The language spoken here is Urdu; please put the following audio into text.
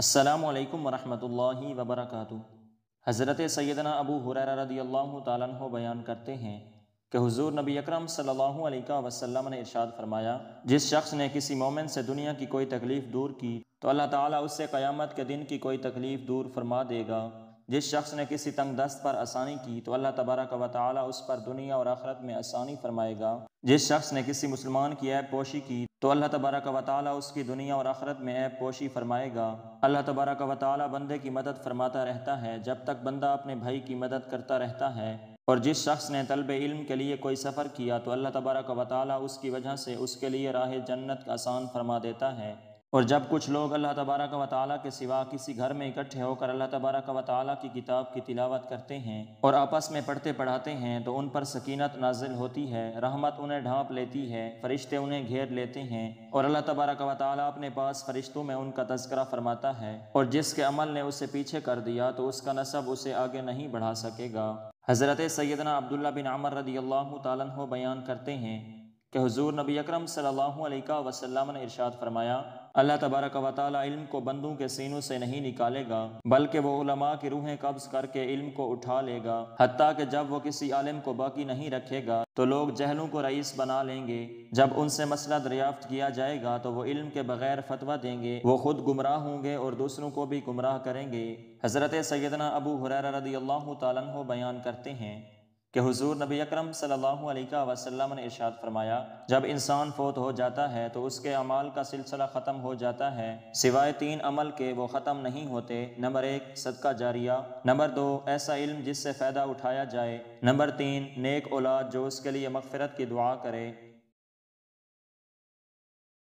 السلام علیکم ورحمۃ اللہ وبرکاتہ۔ حضرت سیدنا ابو ہریرہ رضی اللہ تعالیٰ عنہ بیان کرتے ہیں کہ حضور نبی اکرم صلی اللہ علیہ وسلم نے ارشاد فرمایا، جس شخص نے کسی مومن سے دنیا کی کوئی تکلیف دور کی تو اللہ تعالیٰ اس سے قیامت کے دن کی کوئی تکلیف دور فرما دے گا۔ جس شخص نے کسی تنگ دست پر آسانی کی تو اللہ تبارک و تعالیٰ اس پر دنیا اور آخرت میں آسانی فرمائے گا۔ جس شخص نے کسی مسلمان کی عیب پوشی کی تو اللہ تبارک و تعالیٰ اس کی دنیا اور آخرت میں عیب پوشی فرمائے گا۔ اللہ تبارک و تعالیٰ بندے کی مدد فرماتا رہتا ہے جب تک بندہ اپنے بھائی کی مدد کرتا رہتا ہے۔ اور جس شخص نے طلب علم کے لیے کوئی سفر کیا تو اللہ تبارک و تعالیٰ اس کی وجہ سے اس کے لیے راہ جنت آسان فرما دیتا ہے۔ اور جب کچھ لوگ اللہ تبارک و تعالیٰ کے سوا کسی گھر میں اکٹھے ہو کر اللہ تبارک و تعالیٰ کی کتاب کی تلاوت کرتے ہیں اور آپس میں پڑھتے پڑھاتے ہیں تو ان پر سکینت نازل ہوتی ہے، رحمت انہیں ڈھانپ لیتی ہے، فرشتے انہیں گھیر لیتے ہیں اور اللہ تبارک و تعالیٰ اپنے پاس فرشتوں میں ان کا تذکرہ فرماتا ہے۔ اور جس کے عمل نے اسے پیچھے کر دیا تو اس کا نسب اسے آگے نہیں بڑھا سکے گا۔ حضرت سیدنا عبداللہ بن عمر رضی اللہ تعالیٰ عنہ بیان کرتے ہیں کہ حضور نبی اکرم صلی اللہ علیہ وسلم نے ارشاد فرمایا، اللہ تبارک و تعالیٰ علم کو بندوں کے سینوں سے نہیں نکالے گا بلکہ وہ علماء کی روحیں قبض کر کے علم کو اٹھا لے گا، حتیٰ کہ جب وہ کسی عالم کو باقی نہیں رکھے گا تو لوگ جہلوں کو رئیس بنا لیں گے۔ جب ان سے مسئلہ دریافت کیا جائے گا تو وہ علم کے بغیر فتویٰ دیں گے، وہ خود گمراہ ہوں گے اور دوسروں کو بھی گمراہ کریں گے۔ حضرت سیدنا ابو ہریرہ رضی اللہ تعالیٰ عنہ بیان کرتے ہیں کہ حضور نبی اکرم صلی اللہ علیہ وسلم نے ارشاد فرمایا، جب انسان فوت ہو جاتا ہے تو اس کے اعمال کا سلسلہ ختم ہو جاتا ہے سوائے 3 عمل کے، وہ ختم نہیں ہوتے۔ نمبر 1 صدقہ جاریہ، نمبر 2 ایسا علم جس سے فائدہ اٹھایا جائے، نمبر 3 نیک اولاد جو اس کے لیے مغفرت کی دعا کرے۔